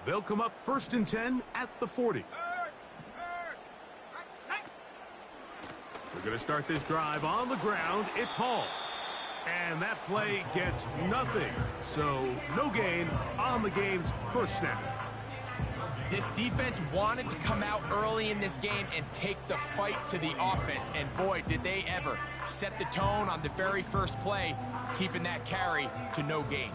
They'll come up 1st and 10 at the 40. They're going to start this drive on the ground. It's Hall. And that play gets nothing. So no gain on the game's first snap. This defense wanted to come out early in this game and take the fight to the offense. And boy, did they ever set the tone on the very first play, keeping that carry to no gain.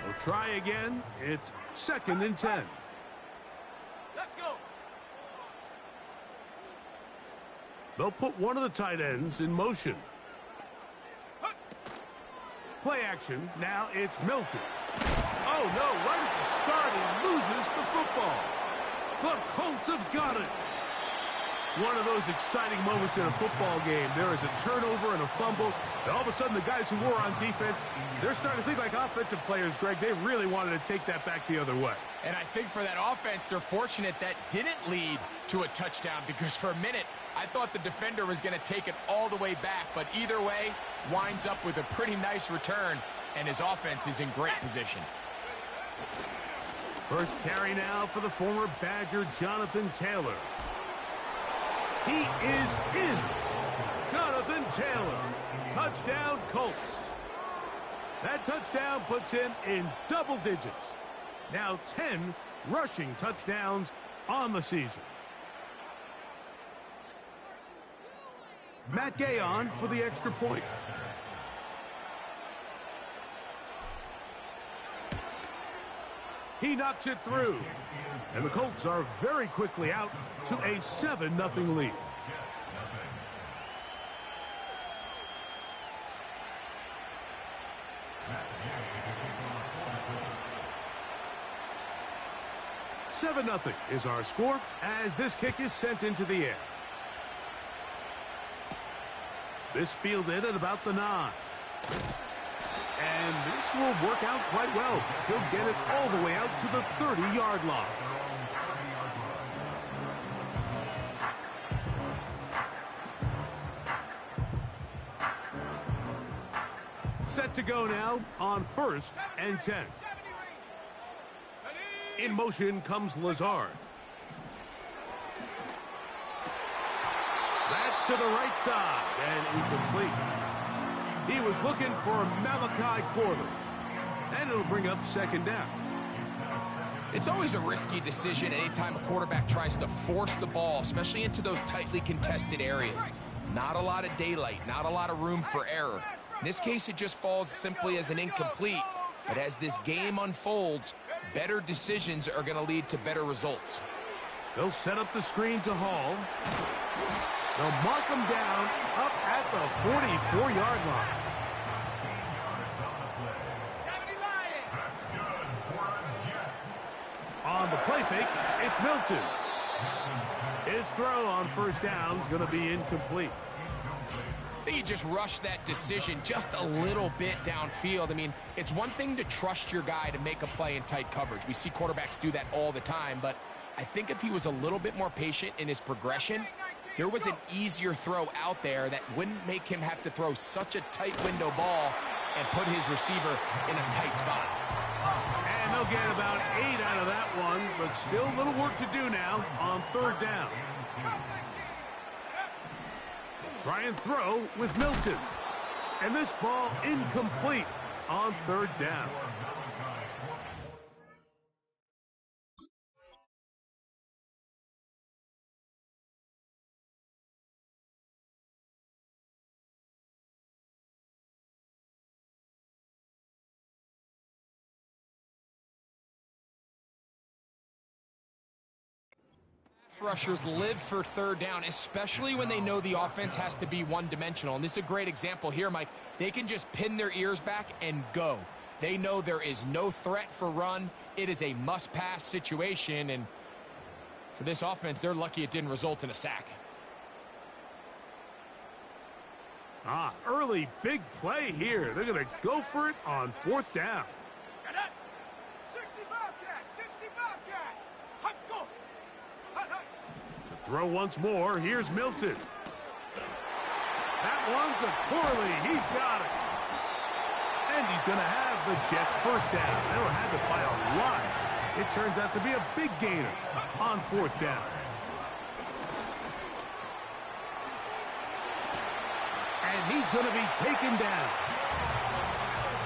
We'll try again. It's 2nd and 10. Let's go. They'll put one of the tight ends in motion. Play action. Now it's Milton. Oh, no, right at the start, he loses the football. The Colts have got it. One of those exciting moments in a football game. There is a turnover and a fumble, and all of a sudden the guys who were on defense, they're starting to think like offensive players, Greg. They really wanted to take that back the other way. And I think for that offense, they're fortunate that didn't lead to a touchdown, because for a minute, I thought the defender was going to take it all the way back, but either way, winds up with a pretty nice return, and his offense is in great position. First carry now for the former Badger, Jonathan Taylor. He is in. Jonathan Taylor. Touchdown, Colts. That touchdown puts him in double digits. Now 10 rushing touchdowns on the season. Matt Gay on for the extra point. He knocks it through. And the Colts are very quickly out to a 7-0 lead. Seven 0 is our score as this kick is sent into the air. This fielded at about the 9. And this will work out quite well. He'll get it all the way out to the 30-yard line. Set to go now on 1st and 10. In motion comes Lazard. That's to the right side and incomplete. He was looking for Malachi Corley. And it'll bring up 2nd down. It's always a risky decision anytime a quarterback tries to force the ball, especially into those tightly contested areas. Not a lot of daylight, not a lot of room for error. In this case, it just falls simply as an incomplete. But as this game unfolds, better decisions are going to lead to better results. They'll set up the screen to Hall. They'll mark him down up at the 44-yard line. On the play fake, it's Milton. His throw on 1st down is going to be incomplete. I think he just rushed that decision just a little bit downfield. I mean, it's one thing to trust your guy to make a play in tight coverage. We see quarterbacks do that all the time, but I think if he was a little bit more patient in his progression, there was an easier throw out there that wouldn't make him have to throw such a tight window ball and put his receiver in a tight spot. And they'll get about 8 out of that one, but still a little work to do now on 3rd down. Try and throw with Milton. And this ball incomplete on 3rd down. Rushers live for 3rd down, especially when they know the offense has to be one-dimensional. And this is a great example here, Mike. They can just pin their ears back and go. They know there is no threat for run. It is a must-pass situation, and for this offense, they're lucky it didn't result in a sack. Early big play here. They're going to go for it on 4th down. Throw once more. Here's Milton. That one's a Corley. He's got it. And he's going to have have the Jets first down. They don't have it by a lot. It turns out to be a big gainer on fourth down. And he's going to be taken down.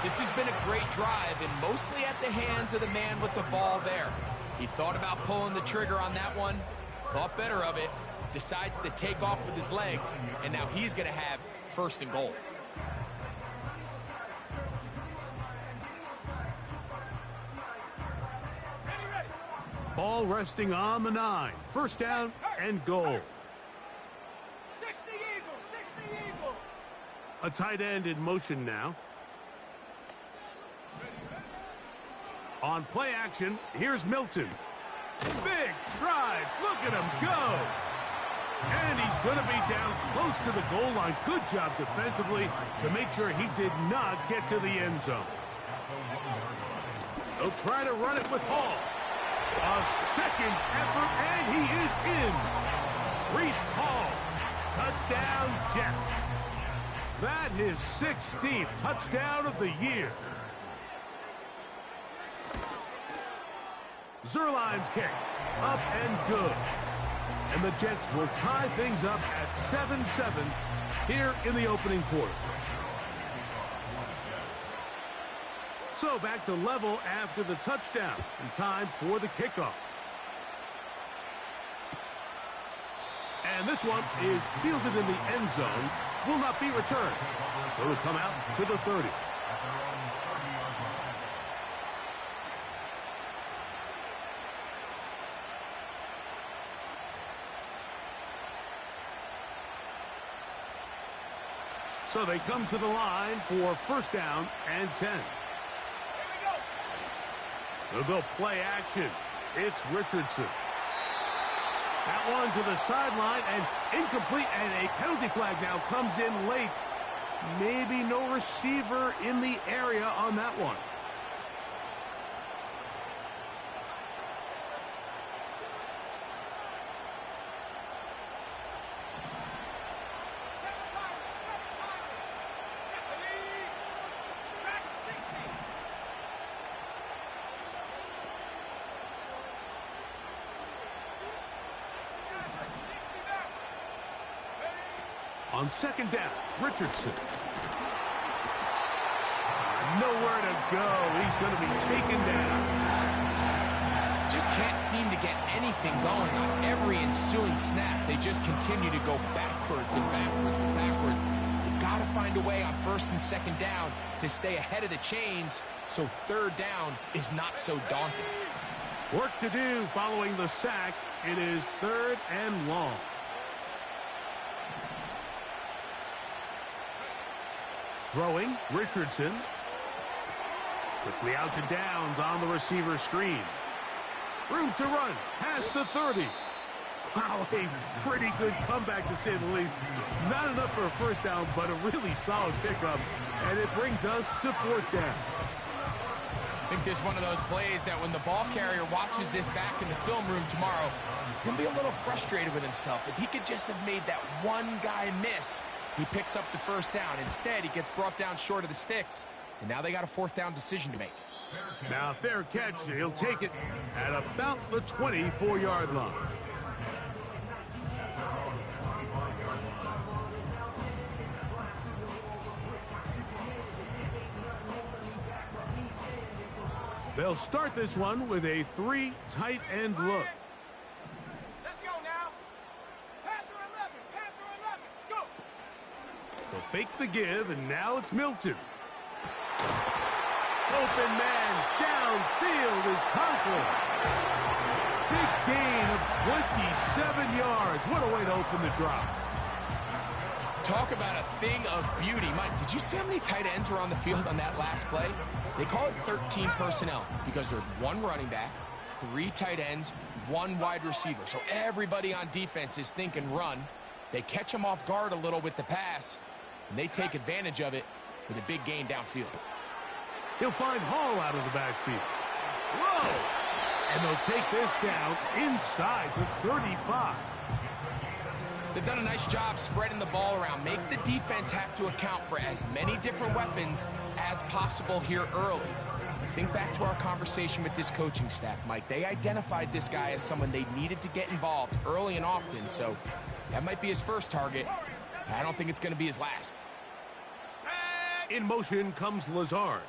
This has been a great drive, and mostly at the hands of the man with the ball there. He thought about pulling the trigger on that one, thought better of it, decides to take off with his legs, and now he's going to have first and goal. Ball resting on the 9. First down and goal. 60 Eagle, 60 Eagle. A tight end in motion now. On play action, here's Milton. Big strides. Look at him go. And he's going to be down close to the goal line. Good job defensively to make sure he did not get to the end zone. They'll try to run it with Hall. A second effort, and he is in. Breece Hall. Touchdown, Jets. That is 16th touchdown of the year. Zuerlein's kick. Up and good. And the Jets will tie things up at 7-7 here in the opening quarter. So back to level after the touchdown, and time for the kickoff. And this one is fielded in the end zone, will not be returned. So it'll come out to the 30. So they come to the line for first down and 10. They'll go play action. It's Richardson. That one to the sideline and incomplete, and a penalty flag now comes in late. Maybe no receiver in the area on that one. On second down, Richardson. Nowhere to go. He's going to be taken down. Just can't seem to get anything going on every ensuing snap. They just continue to go backwards and backwards and backwards. You've got to find a way on first and second down to stay ahead of the chains so third down is not so daunting. Work to do following the sack. It is third and long. Throwing, Richardson. Quickly out to Downs on the receiver screen. Room to run, past the 30. Wow, a pretty good comeback to say the least. Not enough for a first down, but a really solid pickup. And it brings us to fourth down. I think this is one of those plays that when the ball carrier watches this back in the film room tomorrow, he's going to be a little frustrated with himself. If he could just have made that one guy miss, he picks up the first down. Instead, he gets brought down short of the sticks, and now they got a fourth down decision to make. Now, fair catch. He'll take it at about the 24-yard line. They'll start this one with a 3 tight end look. Let's go now. Panther 11, Panther 11, go. They'll fake the give, and now it's Milton. Open man downfield is Conklin. Big gain of 27 yards. What a way to open the drive. Talk about a thing of beauty. Mike, did you see how many tight ends were on the field on that last play? They call it 13 personnel because there's one running back, 3 tight ends, 1 wide receiver. So everybody on defense is thinking run. They catch them off guard a little with the pass, and they take advantage of it with a big gain downfield. He'll find Hall out of the backfield. Whoa! And they'll take this down inside the 35. They've done a nice job spreading the ball around. Make the defense have to account for as many different weapons as possible here early. Think back to our conversation with this coaching staff, Mike. They identified this guy as someone they needed to get involved early and often, so that might be his first target. I don't think it's going to be his last. In motion comes Lazard.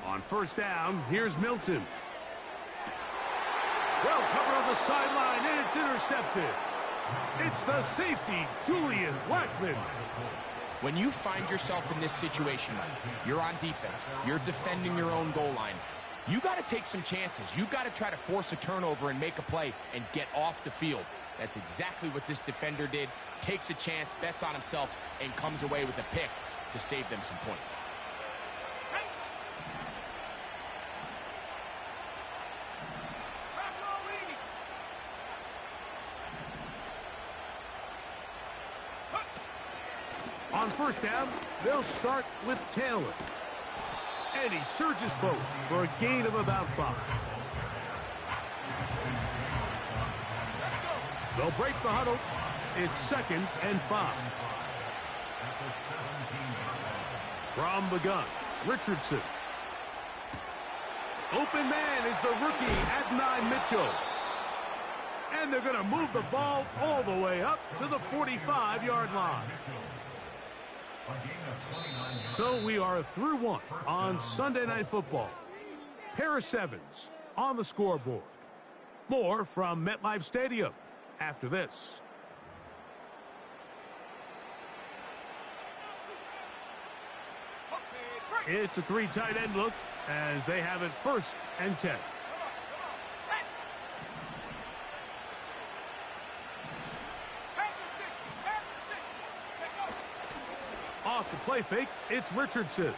On first down, here's Milton. Well covered on the sideline, and it's intercepted. It's the safety, Julian Blackmon. When you find yourself in this situation, Mike, you're on defense, you're defending your own goal line, you got to take some chances. You got to try to force a turnover and make a play and get off the field. That's exactly what this defender did. Takes a chance, bets on himself, and comes away with a pick to save them some points. On first down, they'll start with Taylor. And he surges forward for a gain of about 5. They'll break the huddle. It's 2nd and 5. From the gun, Richardson. Open man is the rookie, Adonai Mitchell. And they're going to move the ball all the way up to the 45-yard line. So we are through 1 on Sunday Night Football. Paris Evans on the scoreboard. More from MetLife Stadium after this. It's a 3 tight end look as they have it 1st and 10. Off the play fake, it's Richardson.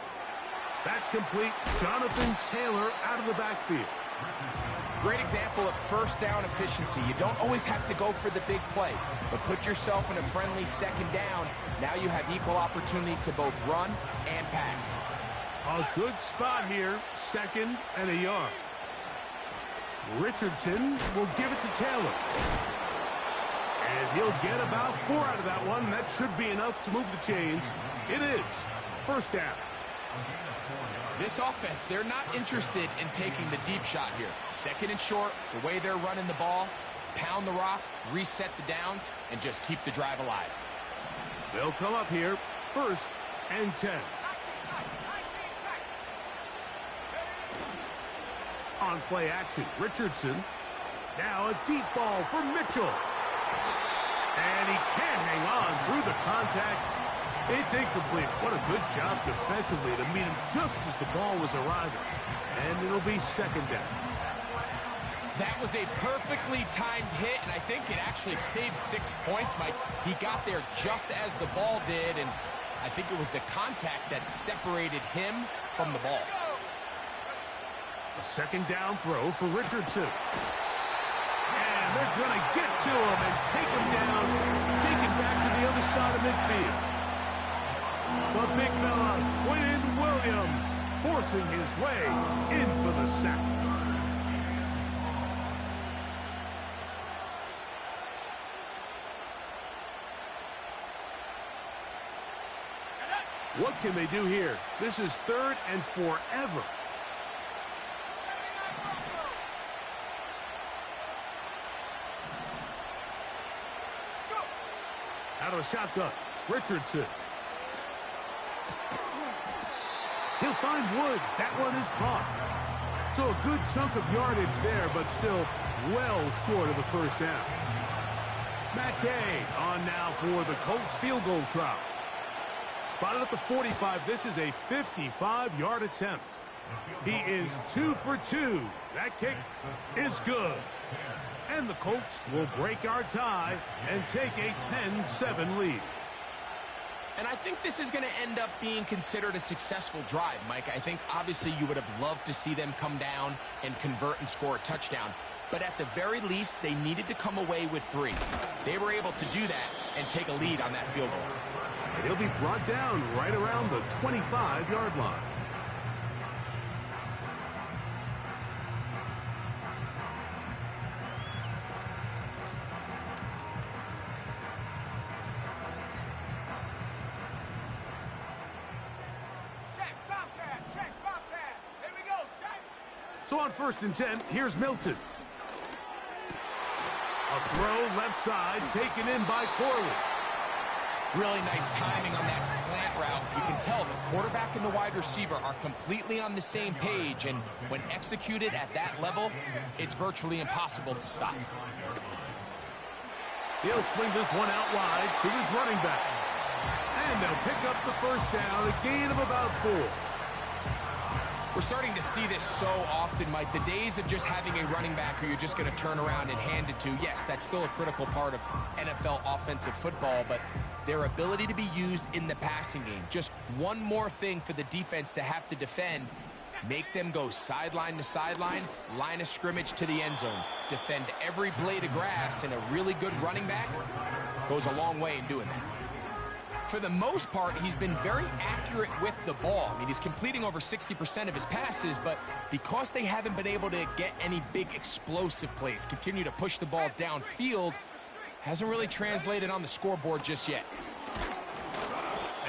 That's complete. Jonathan Taylor out of the backfield. Great example of first down efficiency. You don't always have to go for the big play, but put yourself in a friendly 2nd down. Now you have equal opportunity to both run and pass. A good spot here, 2nd and a yard. Richardson will give it to Taylor. And he'll get about 4 out of that one. That should be enough to move the chains. It is 1st down. This offense, they're not interested in taking the deep shot here. 2nd and short, the way they're running the ball, pound the rock, reset the downs, and just keep the drive alive. They'll come up here, 1st and 10. On play action, Richardson. Now a deep ball for Mitchell. And he can't hang on through the contact. It's incomplete. What a good job defensively to meet him just as the ball was arriving. And it'll be 2nd down. That was a perfectly timed hit, and I think it actually saved 6 points, Mike. He got there just as the ball did, and I think it was the contact that separated him from the ball. A 2nd down throw for Richardson. And they're going to get to him and take him down, take him back to the other side of midfield. The big fella, Quinn Williams, forcing his way in for the sack. What can they do here? This is 3rd and forever. Out of the shotgun, Richardson. He'll find Woods. That one is caught. So a good chunk of yardage there, but still well short of the 1st down. Mackay on now for the Colts field goal try. Spotted at the 45. This is a 55-yard attempt. He is 2 for 2. That kick is good. And the Colts will break our tie and take a 10-7 lead. And I think this is going to end up being considered a successful drive, Mike. I think obviously you would have loved to see them come down and convert and score a touchdown. But at the very least, they needed to come away with 3. They were able to do that and take a lead on that field goal. And he'll be brought down right around the 25-yard line. So on 1st and 10, here's Milton. A throw left side taken in by Corley. Really nice timing on that slant route. You can tell the quarterback and the wide receiver are completely on the same page, and when executed at that level, it's virtually impossible to stop. He'll swing this one out wide to his running back. And they'll pick up the first down, a gain of about 4. We're starting to see this so often, Mike. The days of just having a running back who you're just going to turn around and hand it to, yes, that's still a critical part of NFL offensive football, but their ability to be used in the passing game. Just one more thing for the defense to have to defend. Make them go sideline to sideline, line of scrimmage to the end zone. Defend every blade of grass, and a really good running back goes a long way in doing that. For the most part, he's been very accurate with the ball. I mean, he's completing over 60% of his passes, but because they haven't been able to get any big explosive plays, continue to push the ball downfield, hasn't really translated on the scoreboard just yet.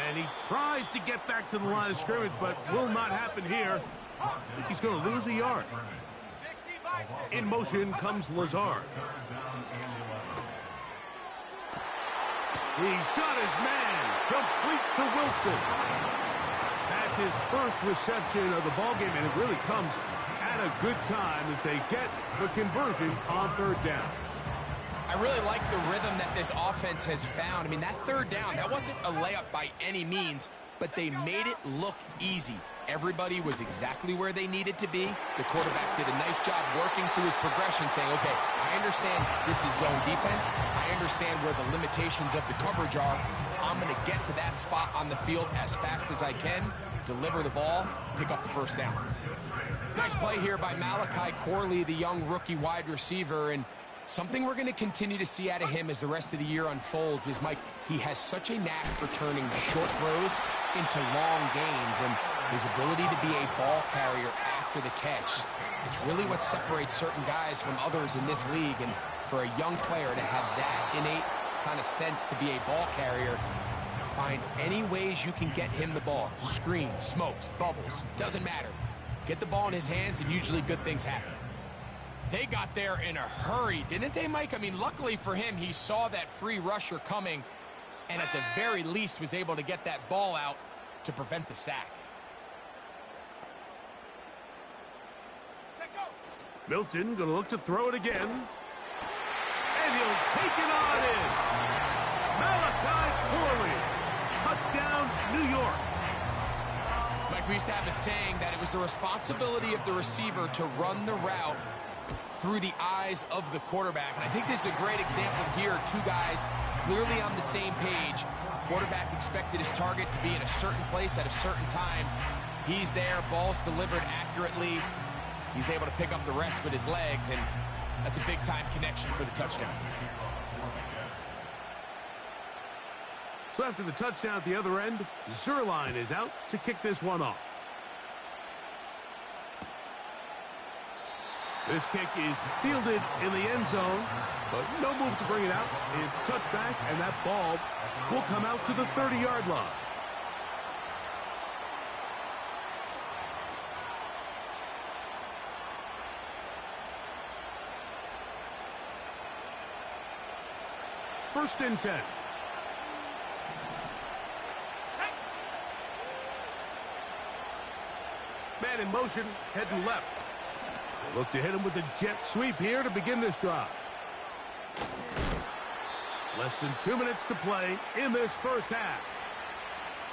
And he tries to get back to the line of scrimmage, but will not happen here. I think he's going to lose a yard. In motion comes Lazard. He's got his man. Complete to Wilson. That's his first reception of the ballgame, and it really comes at a good time as they get the conversion on 3rd down. I really like the rhythm that this offense has found. I mean, that 3rd down, that wasn't a layup by any means, but they made it look easy. Everybody was exactly where they needed to be. The quarterback did a nice job working through his progression, saying, okay, I understand this is zone defense. I understand where the limitations of the coverage are. I'm going to get to that spot on the field as fast as I can, deliver the ball, pick up the first down. Nice play here by Malachi Corley, the young rookie wide receiver, and something we're going to continue to see out of him as the rest of the year unfolds is, Mike, he has such a knack for turning short throws into long gains, and his ability to be a ball carrier after the catch. It's really what separates certain guys from others in this league, and for a young player to have that innate kind of sense to be a ball carrier, find any ways you can get him the ball. Screens, smokes, bubbles, doesn't matter. Get the ball in his hands, and usually good things happen. They got there in a hurry, didn't they, Mike? I mean, luckily for him, he saw that free rusher coming, and at the very least was able to get that ball out to prevent the sack. Milton going to look to throw it again. And he'll take it on in. Malachi Corley. Touchdown, New York. Mike, we used to have a saying that it was the responsibility of the receiver to run the route through the eyes of the quarterback. And I think this is a great example here. Two guys clearly on the same page. Quarterback expected his target to be in a certain place at a certain time. He's there, ball's delivered accurately. He's able to pick up the rest with his legs, and that's a big-time connection for the touchdown. So after the touchdown at the other end, Zuerlein is out to kick this one off. This kick is fielded in the end zone, but no move to bring it out. It's touchback, and that ball will come out to the 30-yard line. First and 10. Man in motion, heading left. They look to hit him with a jet sweep here to begin this drive. Less than 2 minutes to play in this first half.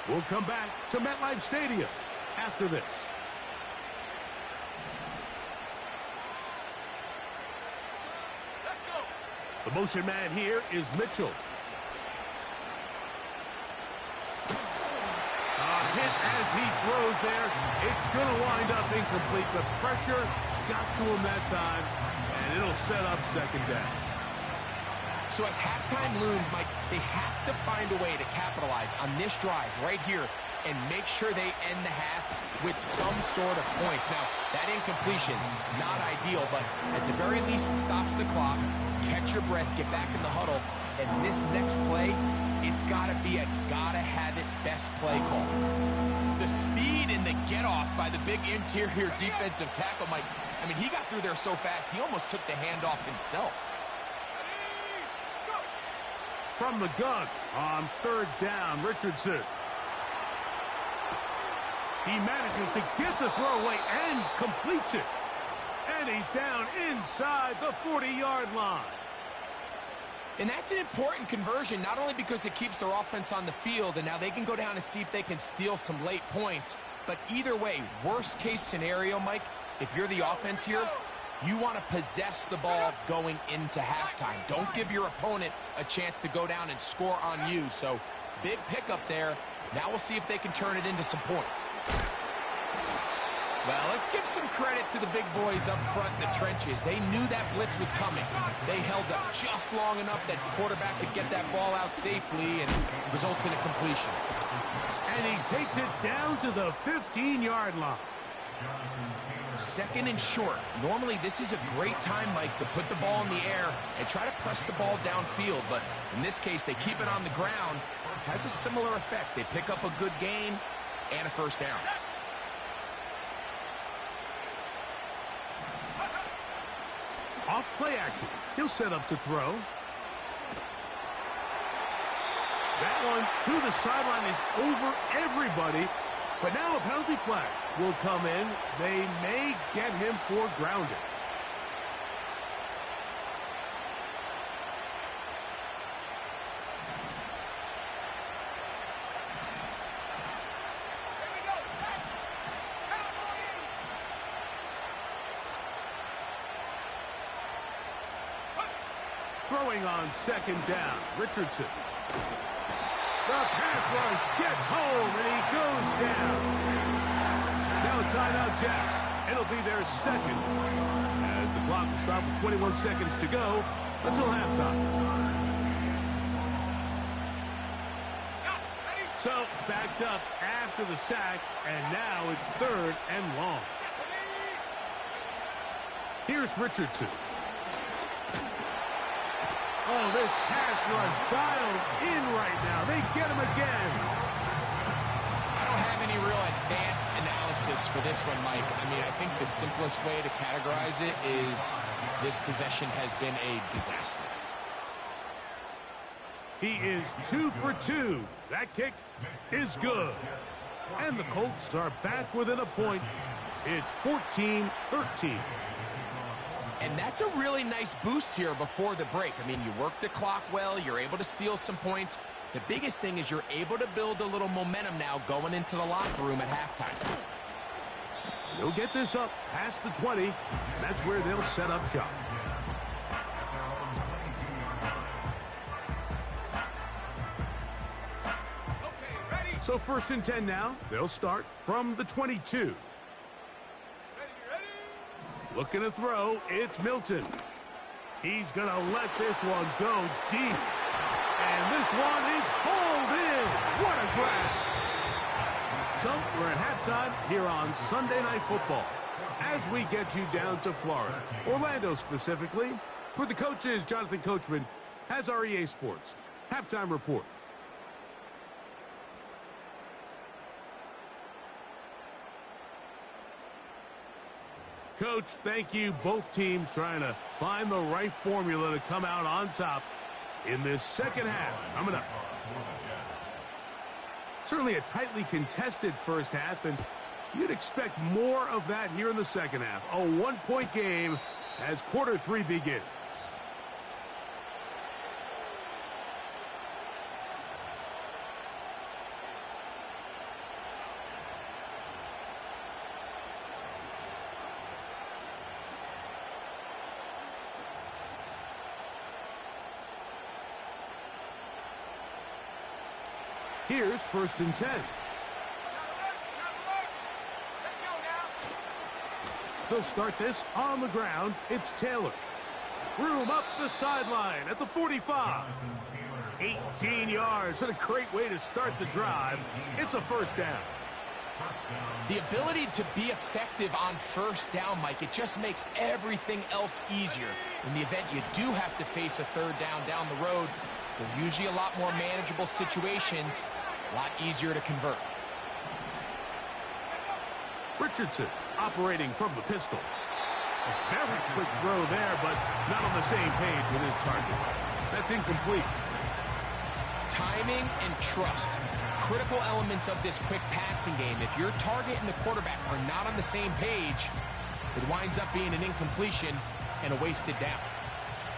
We'll come back to MetLife Stadium after this. The motion man here is Mitchell. A hit as he throws there. It's going to wind up incomplete. The pressure got to him that time, and it'll set up second down. So as halftime looms, Mike, they have to find a way to capitalize on this drive right here and make sure they end the half with some sort of points. Now, that incompletion, not ideal, but at the very least it stops the clock. Catch your breath, get back in the huddle, and this next play, it's got to be a gotta-have-it best play call. The speed and the get-off by the big interior defensive tackle, Mike, I mean, he got through there so fast, he almost took the handoff himself. From the gun on third down, Richardson. He manages to get the throwaway and completes it. And he's down inside the 40-yard line. And that's an important conversion, not only because it keeps their offense on the field, and now they can go down and see if they can steal some late points, but either way, worst case scenario, Mike, if you're the offense here, you want to possess the ball going into halftime. Don't give your opponent a chance to go down and score on you. So big pickup there. Now we'll see if they can turn it into some points. Well, let's give some credit to the big boys up front in the trenches. They knew that blitz was coming. They held up just long enough that the quarterback could get that ball out safely and results in a completion. And he takes it down to the 15-yard line. Second and short. Normally, this is a great time, Mike, to put the ball in the air and try to press the ball downfield. But in this case, they keep it on the ground. Has a similar effect. They pick up a good gain and a first down. Off play action. He'll set up to throw. That one to the sideline is over everybody. But now a penalty flag will come in. They may get him for grounding. Throwing on second down, Richardson. The pass rush gets home, and he goes down. Now timeout, Jets. It'll be their second, as the clock will stop with 21 seconds to go until halftime. So, backed up after the sack, and now it's third and long. Here's Richardson. Oh, this pass rush dialed in right now. They get him again. I don't have any real advanced analysis for this one, Mike. I mean, I think the simplest way to categorize it is this possession has been a disaster. He is 2 for 2. That kick is good. And the Colts are back within a point. It's 14-13. And that's a really nice boost here before the break. I mean, you work the clock well. You're able to steal some points. The biggest thing is you're able to build a little momentum now going into the locker room at halftime. They'll get this up past the 20, and that's where they'll set up shop. So first and 10 now. They'll start from the 22. Looking to throw, it's Milton. He's going to let this one go deep. And this one is hauled in. What a grab. So we're at halftime here on Sunday Night Football as we get you down to Florida, Orlando specifically. For the coaches, Jonathan Coachman has our EA Sports halftime report. Coach, thank you. Both teams trying to find the right formula to come out on top in this second half. Coming up. Certainly a tightly contested first half, and you'd expect more of that here in the second half. A one-point game as quarter 3 begins. Here's first and 10. They'll start this on the ground. It's Taylor. Room up the sideline at the 45. 18 yards. What a great way to start the drive. It's a first down. The ability to be effective on first down, Mike, it just makes everything else easier. In the event you do have to face a third down the road, they're usually a lot more manageable situations, a lot easier to convert. Richardson operating from the pistol. A very quick throw there, but not on the same page with his target. That's incomplete. Timing and trust, critical elements of this quick passing game. If your target and the quarterback are not on the same page, it winds up being an incompletion and a wasted down.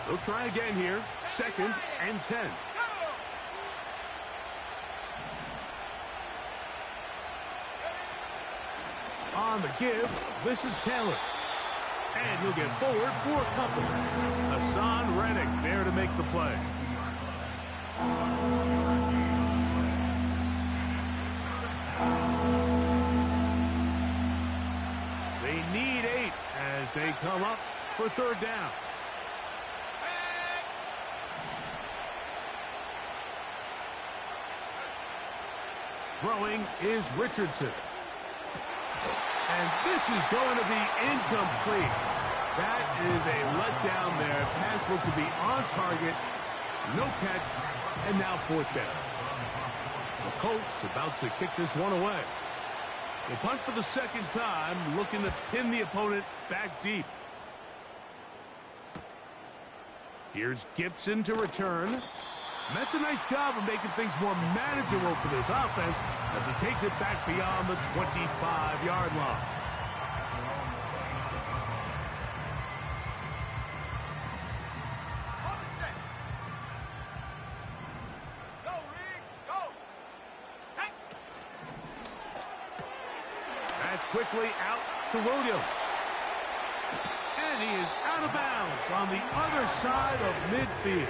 They'll try again here. 2nd and 10. On the give, this is Taylor. And he'll get forward for company. Hassan Reddick there to make the play. They need 8 as they come up for 3rd down. Throwing is Richardson. And this is going to be incomplete. That is a letdown there. Pass looked to be on target. No catch. And now 4th down. The Colts about to kick this one away. They punt for the 2nd time, looking to pin the opponent back deep. Here's Gibson to return. And that's a nice job of making things more manageable for this offense as he takes it back beyond the 25-yard line. On the set. Go, Reed. Go. Set. That's quickly out to Williams. And he is out of bounds on the other side of midfield.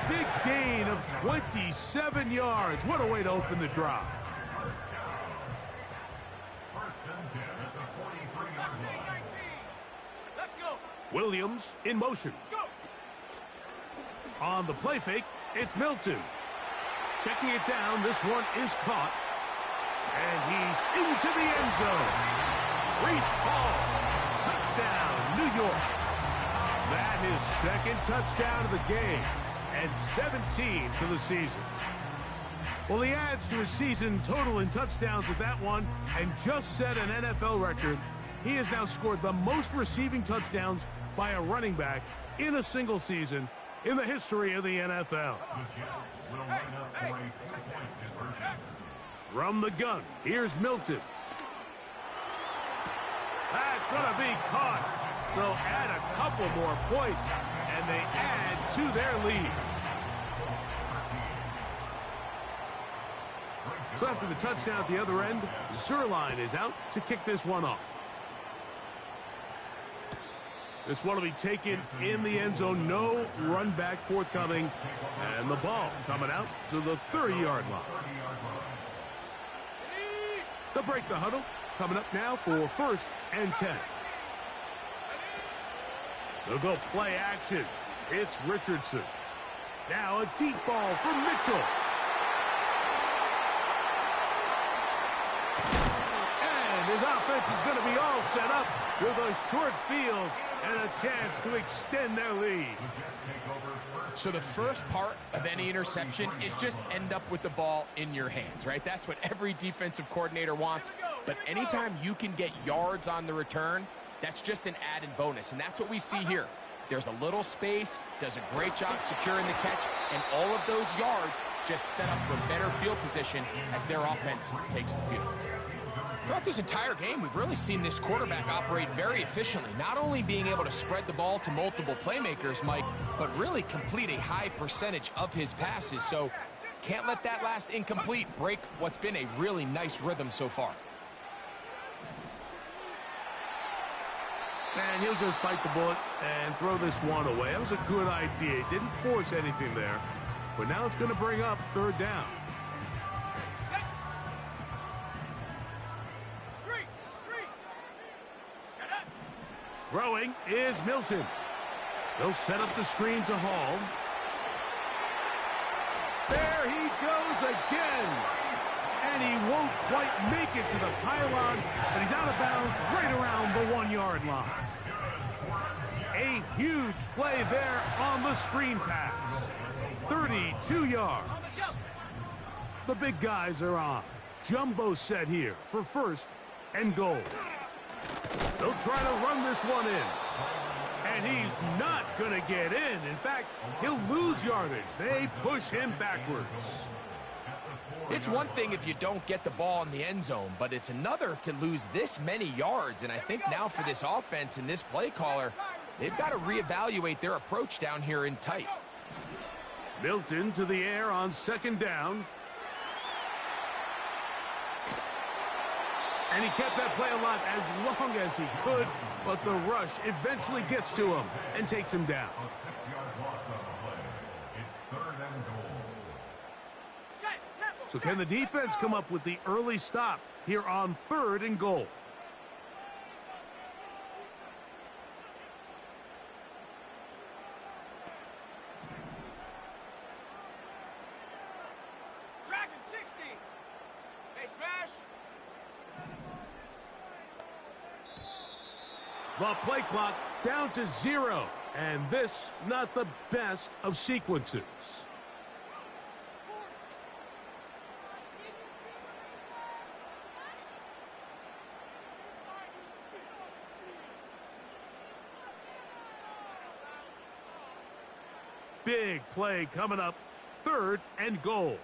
Big gain of 27 yards. What a way to open the drive. Let's go. Williams in motion. Go. On the play fake, it's Milton. Checking it down, this one is caught. And he's into the end zone. Reese Hall, touchdown, New York. That is 2nd touchdown of the game. And 17 for the season. Well, he adds to his season total in touchdowns with that one and just set an NFL record. He has now scored the most receiving touchdowns by a running back in a single season in the history of the NFL. From the gun, here's Milton. That's going to be caught. So add a couple more points, and they add to their lead. So after the touchdown at the other end, Zuerlein is out to kick this one off. This one will be taken in the end zone. No run back forthcoming. And the ball coming out to the 30-yard line. They'll break the huddle. Coming up now for 1st and 10. They'll go play action. It's Richardson. Now a deep ball from Mitchell. And his offense is going to be all set up with a short field and a chance to extend their lead. So the first part of any interception is just end up with the ball in your hands, right? That's what every defensive coordinator wants. But anytime you can get yards on the return, that's just an added bonus, and that's what we see here. There's a little space, does a great job securing the catch, and all of those yards just set up for better field position as their offense takes the field. Throughout this entire game, we've really seen this quarterback operate very efficiently, not only being able to spread the ball to multiple playmakers, Mike, but really complete a high percentage of his passes. So can't let that last incomplete break what's been a really nice rhythm so far. And he'll just bite the bullet and throw this one away. That was a good idea. He didn't force anything there. But now it's going to bring up 3rd down. Throwing is Milton. They'll set up the screen to Hall. There he goes again. And he won't quite make it to the pylon, but he's out of bounds right around the 1-yard line. A huge play there on the screen pass. 32 yards. The big guys are on. Jumbo set here for 1st and goal. They'll try to run this one in. And he's not going to get in. In fact, he'll lose yardage. They push him backwards. It's one thing if you don't get the ball in the end zone, but it's another to lose this many yards. And I think now for this offense and this play caller, they've got to reevaluate their approach down here in tight. Milton to the air on second down. And he kept that play alive as long as he could, but the rush eventually gets to him and takes him down. A 6-yard loss on the play. It's 3rd and goal. So can the defense come up with the early stop here on 3rd and goal? Dragon 60. Hey, smash. The play clock down to 0. And this, not the best of sequences. Big play coming up. 3rd and goal.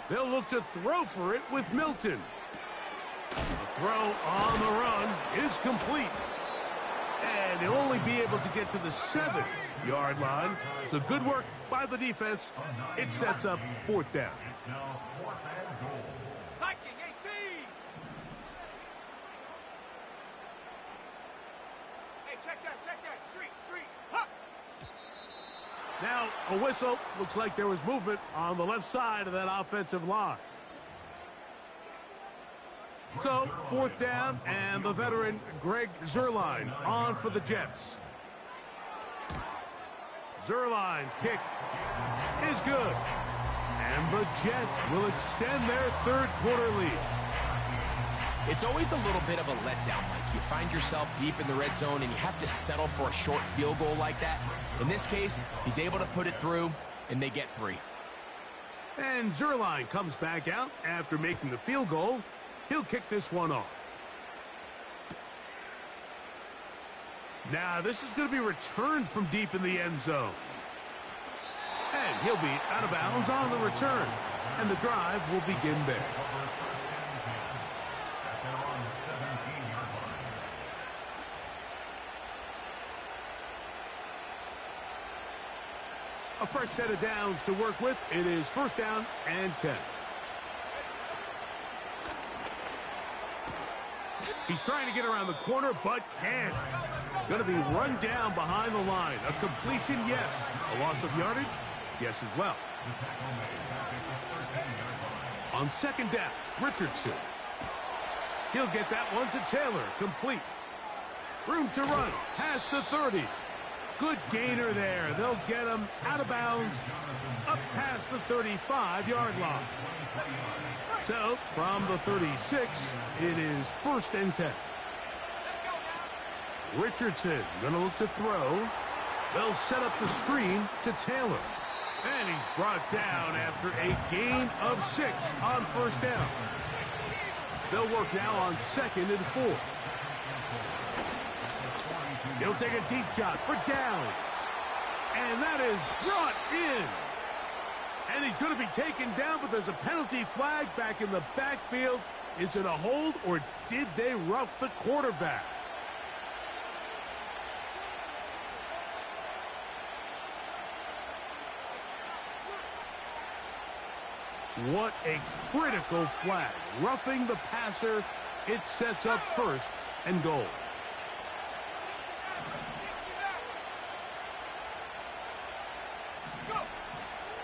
They'll look to throw for it with Milton. The throw on the run is complete. And he'll only be able to get to the 7-yard line. So good work by the defense. It sets up 4th down. It's now 4th and goal. Viking 18. Hey, check that. Street. Huh. Now a whistle. Looks like there was movement on the left side of that offensive line. So 4th down, and the veteran Greg Zuerlein on for the Jets. Zuerlein's kick is good. And the Jets will extend their 3rd quarter lead. It's always a little bit of a letdown, Mike. You find yourself deep in the red zone and you have to settle for a short field goal like that. In this case, he's able to put it through, and they get 3. And Zuerlein comes back out after making the field goal. He'll kick this one off. Now, this is going to be returned from deep in the end zone. And he'll be out of bounds on the return. And the drive will begin there. At their own 17-yard line. A fresh set of downs to work with. It is 1st down and 10. He's trying to get around the corner, but can't. Going to be run down behind the line. A completion, yes. A loss of yardage, yes as well. On 2nd down, Richardson. He'll get that one to Taylor, complete. Room to run, past the 30. Good gainer there. They'll get him out of bounds, up past the 35-yard line. So, from the 36, it is 1st and 10. Richardson going to look to throw. They'll set up the screen to Taylor. And he's brought down after a gain of 6 on 1st down. They'll work now on 2nd and 4. He'll take a deep shot for downs. And that is brought in. And he's going to be taken down, but there's a penalty flag back in the backfield. Is it a hold, or did they rough the quarterback? What a critical flag. Roughing the passer, it sets up 1st and goal.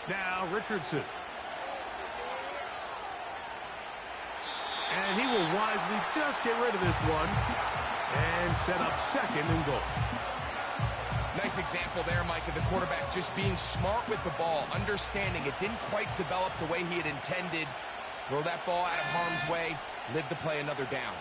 Now Richardson. And he will wisely just get rid of this one and set up 2nd and goal. Nice example there, Mike, of the quarterback just being smart with the ball, understanding it didn't quite develop the way he had intended. Throw that ball out of harm's way, live to play another down.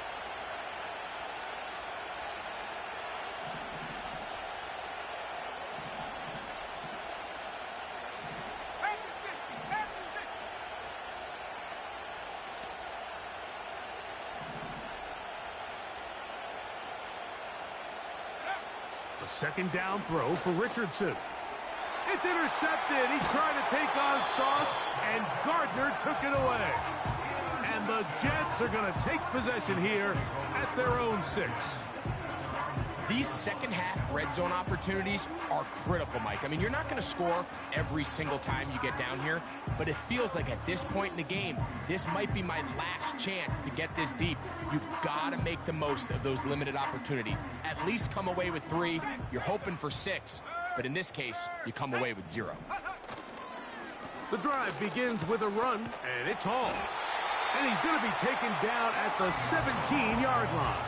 A second down throw for Richardson. It's intercepted. He tried to take on Sauce, and Gardner took it away. And the Jets are going to take possession here at their own 6. These second-half red zone opportunities are critical, Mike. I mean, you're not going to score every single time you get down here, but it feels like at this point in the game, this might be my last chance to get this deep. You've got to make the most of those limited opportunities. At least come away with 3. You're hoping for 6, but in this case, you come away with 0. The drive begins with a run, and it's Hall. And he's going to be taken down at the 17-yard line.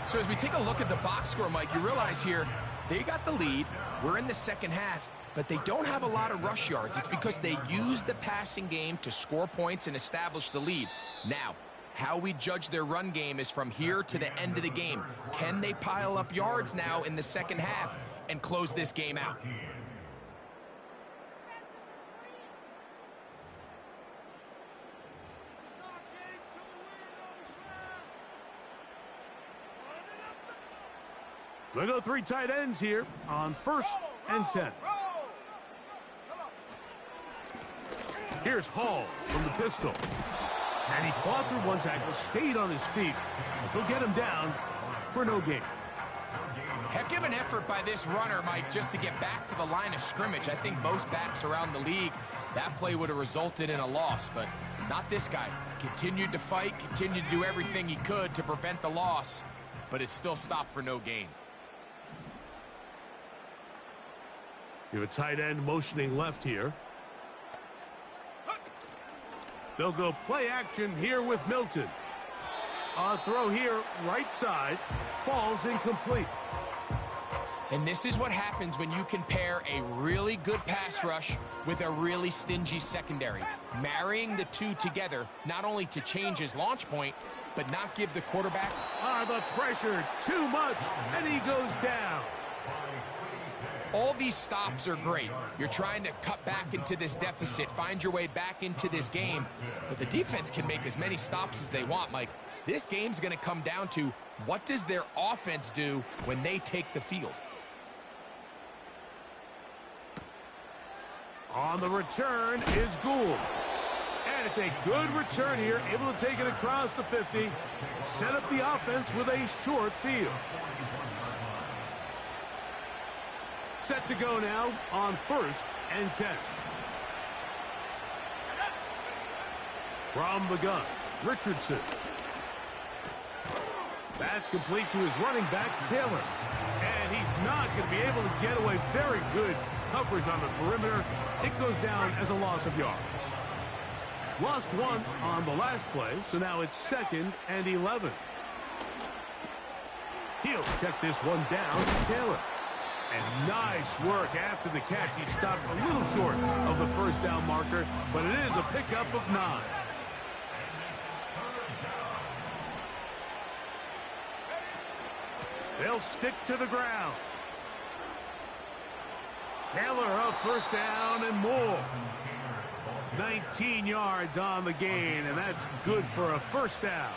So as we take a look at the box score, Mike, you realize here, they got the lead. We're in the second half, but they don't have a lot of rush yards. It's because they use the passing game to score points and establish the lead. Now, how we judge their run game is from here to the end of the game. Can they pile up yards now in the second half and close this game out? We'll go 3 tight ends here on 1st and 10. Here's Hall from the pistol. And he fought through one tackle, stayed on his feet. They'll get him down for no gain. Heck of an effort by this runner, Mike, just to get back to the line of scrimmage. I think most backs around the league, that play would have resulted in a loss, but not this guy. Continued to fight, continued to do everything he could to prevent the loss, but it still stopped for no gain. You have a tight end motioning left here. They'll go play action here with Milton. A throw here, right side, falls incomplete. And this is what happens when you can pair a really good pass rush with a really stingy secondary. Marrying the two together, not only to change his launch point, but not give the quarterback... The pressure, too much, and he goes down. All these stops are great. You're trying to cut back into this deficit, find your way back into this game, but the defense can make as many stops as they want, Mike. This game's going to come down to what does their offense do when they take the field. On the return is Gould. And it's a good return here, able to take it across the 50, set up the offense with a short field. Set to go now on 1st and 10. From the gun, Richardson. That's complete to his running back, Taylor. And he's not going to be able to get away. Very good coverage on the perimeter. It goes down as a loss of yards. Lost 1 on the last play, so now it's 2nd and 11. He'll check this one down to Taylor. And nice work after the catch. He stopped a little short of the first down marker, but it is a pickup of 9. They'll stick to the ground. Taylor a first down and more. 19 yards on the gain, and that's good for a first down.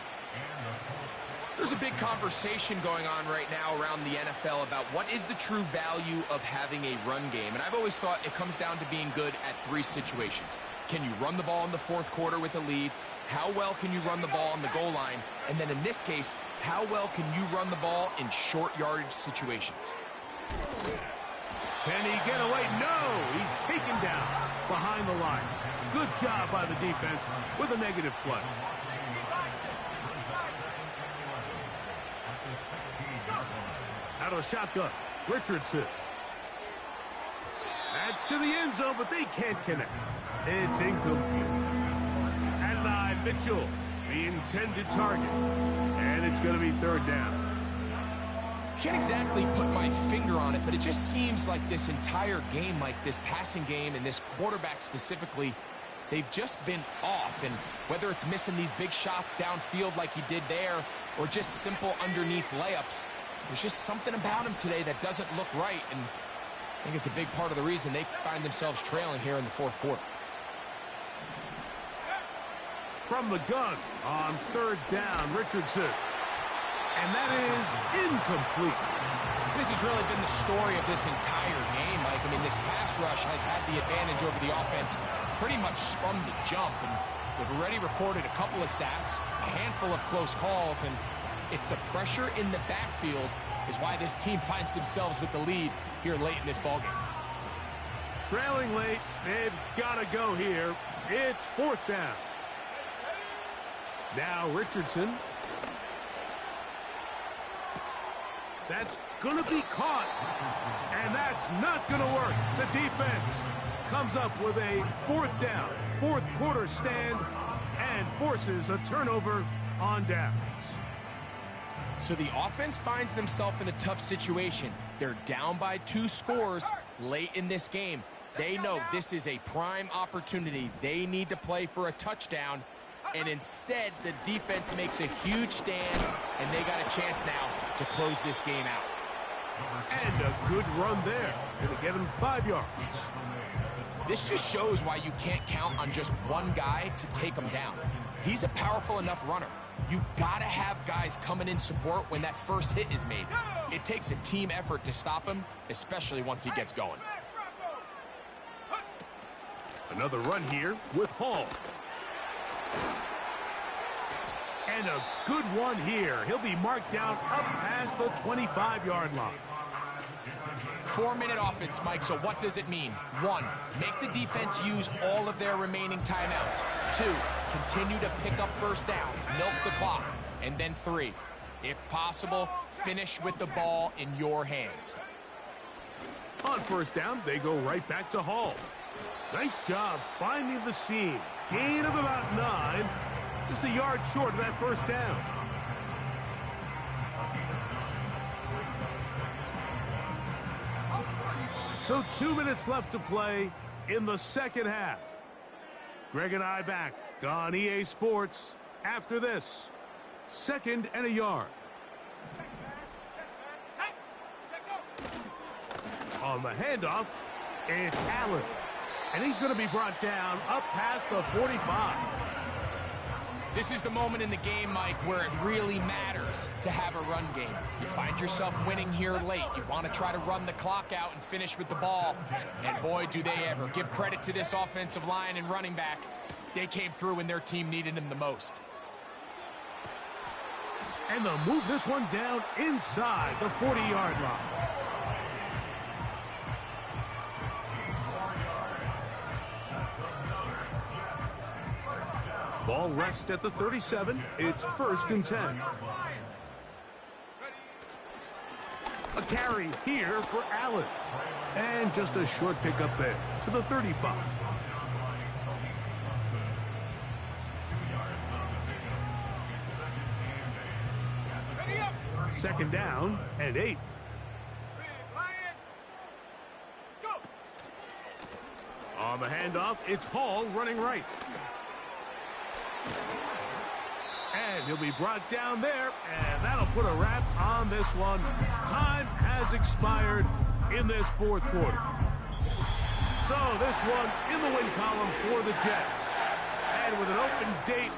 There's a big conversation going on right now around the NFL about what is the true value of having a run game. And I've always thought it comes down to being good at 3 situations. Can you run the ball in the 4th quarter with a lead? How well can you run the ball on the goal line? And then in this case, how well can you run the ball in short yardage situations? Can he get away? No! He's taken down behind the line. Good job by the defense with a negative play. Out of the shotgun, Richardson. That's to the end zone, but they can't connect. It's incomplete. Adonai Mitchell, the intended target. And it's going to be 3rd down. Can't exactly put my finger on it, but it just seems like this entire game, like this passing game and this quarterback specifically, they've just been off. And whether it's missing these big shots downfield like he did there or just simple underneath layups, there's just something about him today that doesn't look right, and I think it's a big part of the reason they find themselves trailing here in the 4th quarter. From the gun on 3rd down, Richardson. And that is incomplete. This has really been the story of this entire game, Mike. I mean, this pass rush has had the advantage over the offense pretty much from the jump. And we've already recorded a couple of sacks, a handful of close calls, and it's the pressure in the backfield is why this team finds themselves with the lead here late in this ballgame. Trailing late, they've got to go here. It's fourth down. Now Richardson. That's going to be caught. And that's not going to work. The defense comes up with a fourth down, fourth quarter stand, and forces a turnover on downs. So the offense finds themselves in a tough situation. They're down by 2 scores late in this game. They know this is a prime opportunity. They need to play for a touchdown, and instead the defense makes a huge stand, and they got a chance now to close this game out. And a good run there. Going to get him 5 yards. This just shows why you can't count on just one guy to take him down. He's a powerful enough runner. You gotta have guys coming in support when that first hit is made. It takes a team effort to stop him, especially once he gets going. Another run here with Hall. And a good one here. He'll be marked down up past the 25-yard line. 4-minute offense, Mike, so what does it mean? 1, make the defense use all of their remaining timeouts. 2, continue to pick up first downs, milk the clock. And then 3, if possible, finish with the ball in your hands. On first down, they go right back to Hall. Nice job finding the seam. Gain of about 9. Just a yard short of that first down. So 2 minutes left to play in the second half. Greg and I back on EA Sports after this. 2nd and a yard. On the handoff, it's Allen. And he's going to be brought down up past the 45. This is the moment in the game, Mike, where it really matters to have a run game. You find yourself winning here late. You want to try to run the clock out and finish with the ball. And boy, do they ever. Give credit to this offensive line and running back. They came through when their team needed them the most. And they'll move this one down inside the 40-yard line. Ball rests at the 37. It's 1st and 10. A carry here for Allen. And just a short pickup there to the 35. Second down and 8. On the handoff, it's Hall running right. And he'll be brought down there, and that'll put a wrap on this one. Time has expired in this 4th quarter. So this one in the win column for the Jets. And with an open date